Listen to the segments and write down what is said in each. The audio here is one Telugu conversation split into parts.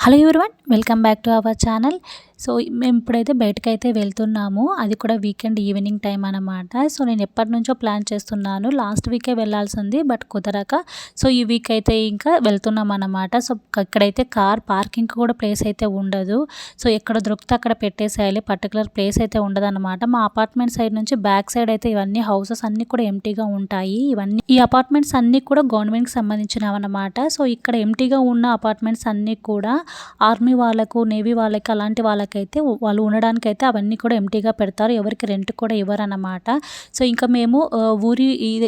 Hello everyone, welcome back to our channel. So మేము ఇప్పుడైతే బయటకైతే వెళ్తున్నాము. అది కూడా వీకెండ్ ఈవినింగ్ టైం అనమాట. సో నేను ఎప్పటి నుంచో ప్లాన్ చేస్తున్నాను. లాస్ట్ వీకే వెళ్ళాల్సింది బట్ కుదరక సో ఈ వీక్ అయితే ఇంకా వెళ్తున్నాం అనమాట. సో ఇక్కడైతే కార్ పార్కింగ్ కూడా ప్లేస్ అయితే ఉండదు. సో ఎక్కడ దొరికితే అక్కడ పెట్టేసేయాలి. పర్టికులర్ ప్లేస్ అయితే ఉండదన్నమాట. మా అపార్ట్మెంట్ సైడ్ నుంచి బ్యాక్ సైడ్ అయితే ఇవన్నీ హౌసెస్ అన్నీ కూడా ఎంటీగా ఉంటాయి. ఈ అపార్ట్మెంట్స్ అన్నీ కూడా గవర్నమెంట్కి సంబంధించినవి అనమాట. సో ఇక్కడ ఎంటీగా ఉన్న అపార్ట్మెంట్స్ అన్నీ కూడా ఆర్మీ వాళ్ళకు, నేవీ వాళ్ళకి, అలాంటి వాళ్ళకైతే వాళ్ళు ఉండడానికైతే అవన్నీ కూడా ఎంటీగా పెడతారు. ఎవరికి రెంట్ కూడా ఇవ్వరన్నమాట. సో ఇంకా మేము ఊరి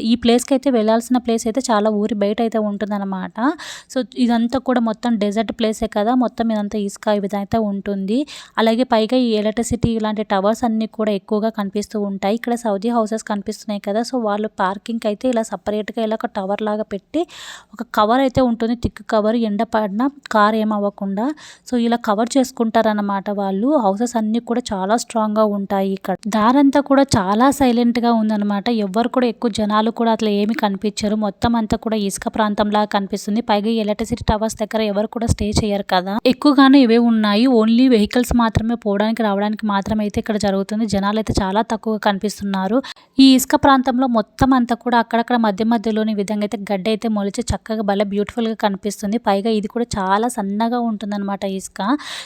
ఈ ప్లేస్కి అయితే వెళ్ళాల్సిన ప్లేస్ అయితే చాలా ఊరి బయట అయితే ఉంటుందన్నమాట. సో ఇదంతా కూడా మొత్తం డెజర్ట్ ప్లేసే కదా, మొత్తం ఇదంతా ఇసుక ఇదైతే ఉంటుంది. అలాగే పైగా ఈ ఎలక్ట్రిసిటీ ఇలాంటి టవర్స్ అన్నీ కూడా ఎక్కువగా కనిపిస్తూ ఉంటాయి. ఇక్కడ సౌదీ హౌసెస్ కనిపిస్తున్నాయి కదా, సో వాళ్ళు పార్కింగ్ అయితే ఇలా సపరేట్గా ఇలా ఒక టవర్ లాగా పెట్టి ఒక కవర్ అయితే ఉంటుంది, థిక్ కవర్, ఎండ పడిన కార్ ఏమవ్వకుండా సో ఇలా కవర్ చేసుకుంటారన్నమాట వాళ్ళు. హౌసెస్ అన్నీ కూడా చాలా స్ట్రాంగ్గా ఉంటాయి. ఇక్కడ దారంతా కూడా చాలా సైలెంట్గా ఉందన్నమాట. ఎవ్వరు కూడా ఎక్కువ జనాలు కూడా అట్లా ఏమి కనిపించరు. మొత్తం అంతా కూడా ఇసుక ప్రాంతంలాగా కనిపిస్తుంది. పైగా ఎలక్ట్రిసిటీ టవర్స్ దగ్గర ఎవరు కూడా స్టే చేయరు కదా, ఎక్కువగానే ఇవే ఉన్నాయి. ఓన్లీ వెహికల్స్ మాత్రమే పోవడానికి రావడానికి మాత్రమే అయితే ఇక్కడ జరుగుతుంది. జనాలు అయితే చాలా తక్కువగా కనిపిస్తున్నారు. ఈ ఇసుక ప్రాంతంలో మొత్తం అంతా కూడా అక్కడక్కడ మధ్యలోని విధంగా అయితే గడ్డి అయితే మొలిచి చక్కగా భలే బ్యూటిఫుల్గా కనిపిస్తుంది. పైగా ఇది కూడా చాలా సన్నగా ఉంటుందన్నమాట ఇసుక.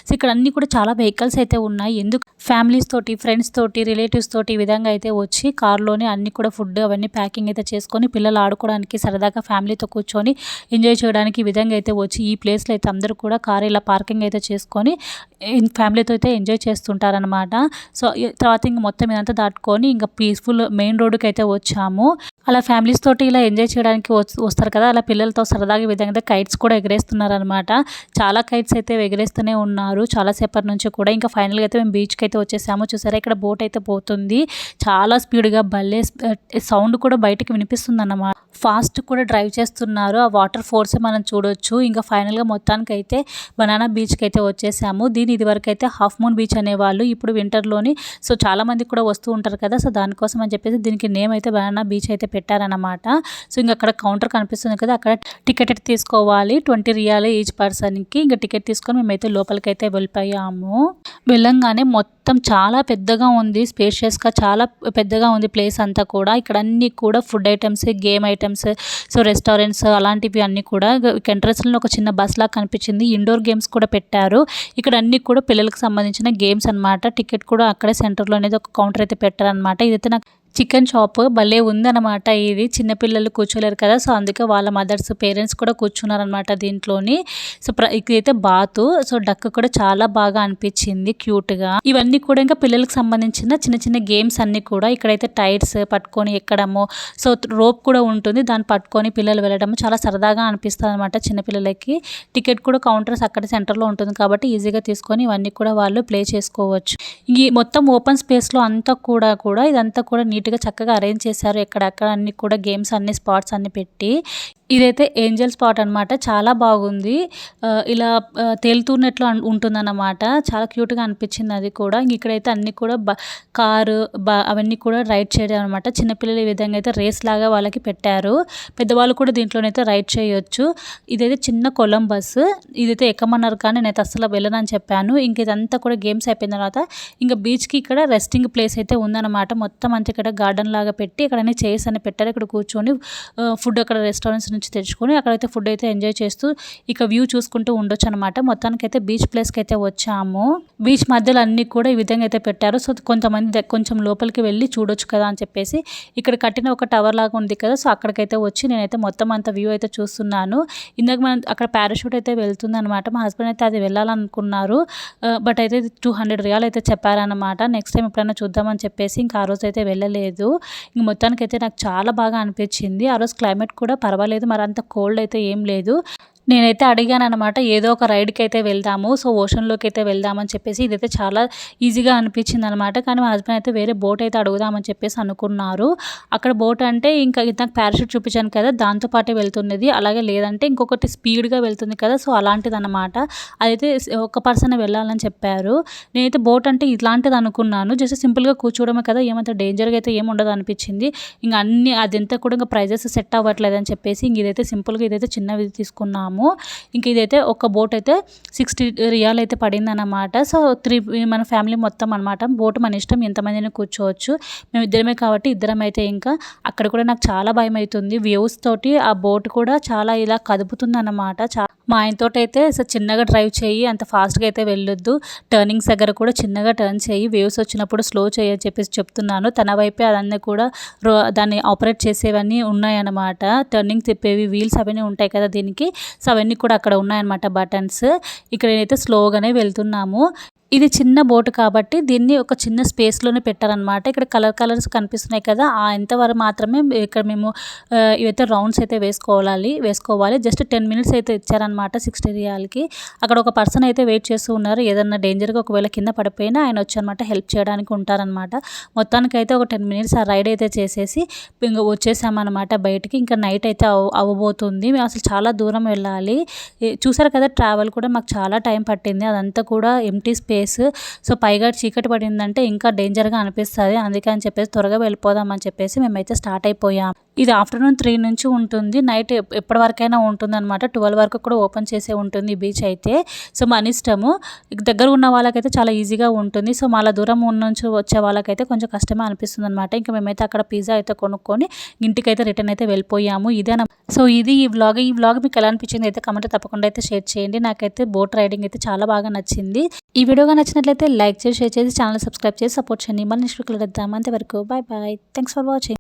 సో ఇక్కడ అన్ని కూడా చాలా వెహికల్స్ అయితే ఉన్నాయి. ఎందుకు ఫ్యామిలీస్ తోటి, ఫ్రెండ్స్ తోటి, రిలేటివ్స్ తోటి ఈ విధంగా అయితే వచ్చి కార్లోనే అన్ని కూడా ఫుడ్ అవన్నీ ప్యాకింగ్ అయితే చేసుకొని పిల్లలు ఆడుకోవడానికి సరదాగా ఫ్యామిలీతో కూర్చొని ఎంజాయ్ చేయడానికి ఈ విధంగా అయితే వచ్చి ఈ ప్లేస్లో అయితే అందరూ కూడా కార్ ఇలా పార్కింగ్ అయితే చేసుకొని ఫ్యామిలీతో అయితే ఎంజాయ్ చేస్తుంటారనమాట. సో తర్వాత ఇంక మొత్తం ఇదంతా దాటుకొని ఇంకా పీస్ఫుల్ మెయిన్ రోడ్డుకి అయితే వచ్చాము. అలా ఫ్యామిలీస్ తోటి ఇలా ఎంజాయ్ చేయడానికి వస్తారు కదా, అలా పిల్లలతో సరదాగా ఈ విధంగా కైట్స్ కూడా ఎగరేస్తున్నారనమాట. చాలా కైట్స్ అయితే ఎగరేస్తూనే ఉన్నారు చాలాసేపటి నుంచి కూడా. ఇంకా ఫైనల్గా అయితే మేము బీచ్కి అయితే వచ్చేసాము. చూసారా ఇక్కడ బోట్ అయితే పోతుంది చాలా స్పీడ్గా, భలే సౌండ్ కూడా బయటకు వినిపిస్తుంది అన్నమాట. ఫాస్ట్ కూడా డ్రైవ్ చేస్తున్నారు. ఆ వాటర్ ఫోర్స్ మనం చూడొచ్చు. ఇంకా ఫైనల్గా మొత్తానికి అయితే బనానా బీచ్కి అయితే వచ్చేసాము. ఇది వరకు అయితే హాఫ్ మూన్ బీచ్ అనేవాళ్ళు, ఇప్పుడు వింటర్లోని సో చాలామంది కూడా వస్తూ ఉంటారు కదా, సో దానికోసం అని చెప్పేసి దీనికి నేమ్ అయితే బనానా బీచ్ అయితే పెట్టారనమాట. సో ఇంకా అక్కడ కౌంటర్ కనిపిస్తుంది కదా, అక్కడ టికెట్ అయితే తీసుకోవాలి. 20 రియాల్ ఈచ్ పర్సన్కి. ఇంకా టికెట్ తీసుకొని మేమైతే లోపలికి అయితే వెళ్ళిపోయాము. వెళ్ళంగానే మొత్తం చాలా పెద్దగా ఉంది, స్పేషియస్గా చాలా పెద్దగా ఉంది ప్లేస్ అంతా కూడా. ఇక్కడ అన్నీ కూడా food items, game items, so restaurants అలాంటివి అన్నీ కూడా. ఎంట్రన్స్లో ఒక చిన్న బస్ లాగా కనిపించింది. ఇండోర్ గేమ్స్ కూడా పెట్టారు. ఇక్కడ అన్నీ కూడా పిల్లలకు సంబంధించిన గేమ్స్ అనమాట. టికెట్ కూడా అక్కడే సెంటర్లో అనేది ఒక కౌంటర్ అయితే పెట్టారనమాట. ఇదైతే నాకు చికెన్ షాప్ భలే ఉందన్నమాట. ఇది చిన్నపిల్లలు కూర్చోలేరు కదా, సో అందుకే వాళ్ళ మదర్స్, పేరెంట్స్ కూడా కూర్చున్నారనమాట దీంట్లోని. సో ఇదైతే బాతు, సో డక్ కూడా చాలా బాగా అనిపించింది క్యూట్గా. ఇవన్నీ కూడా ఇంకా పిల్లలకు సంబంధించిన చిన్న చిన్న గేమ్స్ అన్నీ కూడా. ఇక్కడైతే టైర్స్ పట్టుకొని ఎక్కడము, సో రోప్ కూడా ఉంటుంది, దాన్ని పట్టుకొని పిల్లలు వెళ్ళడము చాలా సరదాగా అనిపిస్తుంది అనమాట చిన్నపిల్లలకి. టికెట్ కూడా కౌంటర్స్ అక్కడ సెంటర్లో ఉంటుంది కాబట్టి ఈజీగా తీసుకొని ఇవన్నీ కూడా వాళ్ళు ప్లే చేసుకోవచ్చు. ఈ మొత్తం ఓపెన్ స్పేస్లో అంతా కూడా ఇదంతా కూడా నీట్గా చక్కగా అరేంజ్ చేశారు. ఎక్కడక్కడ అన్ని కూడా గేమ్స్ అన్ని స్పాట్స్ అన్ని పెట్టి. ఇదైతే ఏంజల్ స్పాట్ అనమాట, చాలా బాగుంది. ఇలా తేలుతున్నట్లు ఉంటుందన్నమాట. చాలా క్యూట్గా అనిపించింది అది కూడా. ఇక్కడైతే అన్నీ కూడా కారు అవన్నీ కూడా రైడ్ చేయడం అనమాట. చిన్నపిల్లలు ఈ విధంగా అయితే రేస్ లాగా వాళ్ళకి పెట్టారు. పెద్దవాళ్ళు కూడా దీంట్లోనైతే రైడ్ చేయొచ్చు. ఇదైతే చిన్న కొలంబస్, ఇదైతే ఎక్కమన్నారు కానీ నేనైతే అస్సలు వెళ్ళనని చెప్పాను. ఇంక ఇదంతా కూడా గేమ్స్ అయిపోయిన తర్వాత ఇంకా బీచ్కి ఇక్కడ రెస్టింగ్ ప్లేస్ అయితే ఉందన్నమాట. మొత్తం అంతా ఇక్కడ గార్డెన్ లాగా పెట్టి ఇక్కడ అన్ని చైర్స్ అని పెట్టారు. ఇక్కడ కూర్చొని ఫుడ్ అక్కడ రెస్టారెంట్స్ నుంచి తెచ్చుకొని అక్కడైతే ఫుడ్ అయితే ఎంజాయ్ చేస్తూ ఇక వ్యూ చూసుకుంటూ ఉండొచ్చు అనమాట. మొత్తానికి అయితే బీచ్ ప్లేస్కి అయితే వచ్చాము. బీచ్ మధ్యలో అన్ని కూడా ఈ విధంగా అయితే పెట్టారు. సో కొంతమంది కొంచెం లోపలికి వెళ్ళి చూడొచ్చు కదా అని చెప్పేసి ఇక్కడ కట్టిన ఒక టవర్ లాగా ఉంది కదా, సో అక్కడికైతే వచ్చి నేనైతే మొత్తం అంత వ్యూ అయితే చూస్తున్నాను. ఇందాక మనం అక్కడ పారాషూట్ అయితే వెళ్తుంది అనమాట. మా హస్బెండ్ అయితే అది వెళ్ళాలనుకున్నారు బట్ అయితే 200 రియాల్ అయితే చెప్పారనమాట. నెక్స్ట్ టైం ఎప్పుడైనా చూద్దామని చెప్పేసి ఇంకా ఆ రోజు అయితే వెళ్ళలేదు. ఇంక మొత్తానికి అయితే నాకు చాలా బాగా అనిపించింది. ఆ రోజు క్లైమేట్ కూడా పర్వాలేదు, మరి అంత కోల్డ్ అయితే ఏం లేదు. నేనైతే అడిగాను అనమాట, ఏదో ఒక రైడ్కి అయితే వెళ్దాము, సో ఓషన్లోకి అయితే వెళ్దామని చెప్పేసి. ఇదైతే చాలా ఈజీగా అనిపించింది అనమాట. కానీ మా హస్బెండ్ అయితే వేరే బోట్ అయితే అడుగుదామని చెప్పేసి అనుకున్నారు. అక్కడ బోట్ అంటే ఇంకా నాకు పారాషూట్ చూపించాను కదా, దాంతోపాటే వెళ్తున్నది. అలాగే లేదంటే ఇంకొకటి స్పీడ్గా వెళ్తుంది కదా, సో అలాంటిది అనమాట. అదైతే ఒక పర్సన్ వెళ్ళాలని చెప్పారు. నేనైతే బోట్ అంటే ఇట్లాంటిది అనుకున్నాను. జస్ట్ సింపుల్గా కూర్చోవడమే కదా, ఏమంత డేంజర్గా అయితే ఏమి ఉండదు అనిపించింది. ఇంకా అన్ని అదంతా కూడా ఇంకా ప్రైజెస్ సెట్ అవ్వట్లేదు అని చెప్పేసి ఇంక ఇదైతే సింపుల్గా ఇదైతే చిన్నవి తీసుకున్నాము. వెళ్ళాము. ఇంక ఇదైతే ఒక బోట్ అయితే 60 రియాల్ అయితే పడిందన్నమాట. సో మన ఫ్యామిలీ మొత్తం అనమాట. బోట్ మన ఇష్టం, ఎంతమందిని కూర్చోవచ్చు. మేము ఇద్దరమే కాబట్టి ఇద్దరం అయితే ఇంకా అక్కడ కూడా నాకు చాలా భయం అవుతుంది. వ్యూస్ తోటి ఆ బోట్ కూడా చాలా ఇలా కదుపుతుందన్నమాట. మా ఆయనతోటైతే చిన్నగా డ్రైవ్ చేయి, అంత ఫాస్ట్గా అయితే వెళ్ళొద్దు, టర్నింగ్స్ దగ్గర కూడా చిన్నగా టర్న్ చేయి, వేవ్స్ వచ్చినప్పుడు స్లో చేయి అని చెప్పేసి చెప్తున్నాను. తన వైపే అదన్నీ కూడా దాన్ని ఆపరేట్ చేసేవన్నీ ఉన్నాయన్నమాట. టర్నింగ్ తిప్పేవి వీల్స్ అవన్నీ ఉంటాయి కదా దీనికి. సో అవన్నీ కూడా అక్కడ ఉన్నాయన్నమాట బటన్స్. ఇక్కడ నేనైతే స్లోగానే వెళ్తున్నాము. ఇది చిన్న బోటు కాబట్టి దీన్ని ఒక చిన్న స్పేస్లోనే పెట్టారనమాట. ఇక్కడ కలర్స్ కనిపిస్తున్నాయి కదా, ఎంతవరకు మాత్రమే ఇక్కడ మేము ఇవైతే రౌండ్స్ అయితే వేసుకోవాలి. జస్ట్ 10 మినిట్స్ అయితే ఇచ్చారనమాట 60 రియాల్కి. అక్కడ ఒక పర్సన్ అయితే వెయిట్ చేస్తూ ఉన్నారు. ఏదన్నా డేంజర్గా ఒకవేళ కింద పడిపోయినా ఆయన వచ్చి హెల్ప్ చేయడానికి ఉంటారనమాట. మొత్తానికైతే ఒక 10 మినిట్స్ ఆ రైడ్ అయితే చేసేసి ఇంకా వచ్చేసామన్నమాట బయటికి. ఇంకా నైట్ అయితే అవ్వబోతుంది. మేము అసలు చాలా దూరం వెళ్ళాలి. చూసారు కదా, ట్రావెల్ కూడా మాకు చాలా టైం పట్టింది. అదంతా కూడా ఎంటీ స్పేస్. సో పైగా చీకటి పడిందంటే ఇంకా డేంజర్గా అనిపిస్తుంది. అందుకే అని చెప్పేసి త్వరగా వెళ్ళిపోదామని చెప్పేసి మేమైతే స్టార్ట్ అయిపోయాం. ఇది ఆఫ్టర్నూన్ 3 నుంచి ఉంటుంది. నైట్ ఎప్పటి వరకైనా ఉంటుంది అనమాట. 12 వరకు కూడా ఓపెన్ చేసే ఉంటుంది ఈ బీచ్ అయితే. సో మన ఇష్టము. దగ్గర ఉన్న వాళ్ళకైతే చాలా ఈజీగా ఉంటుంది. సో చాలా దూరం నుంచి వచ్చే వాళ్ళకైతే కొంచెం కష్టమే అనిపిస్తుంది అనమాట. ఇంకా మేమైతే అక్కడ పిజ్జా అయితే కొనుక్కొని ఇంటికైతే రిటర్న్ అయితే వెళ్ళిపోయాము. సో ఇది ఈ వ్లాగ్ మీకు ఎలా అనిపించింది అయితే కమెంట్ తప్పకుండా అయితే షేర్ చేయండి. నాకైతే బోట్ రైడింగ్ అయితే చాలా బాగా నచ్చింది. ఈ వీడియోగా నచ్చినట్లయితే లైక్ చేసి, షేర్ చేసి, ఛానల్ సబ్స్క్రైబ్ చేసి సపోర్ట్ చేయండి. మళ్ళీ నెక్స్ట్ వీడియోలో కలుద్దాం. అంతవరకు బాయ్. Thanks for watching.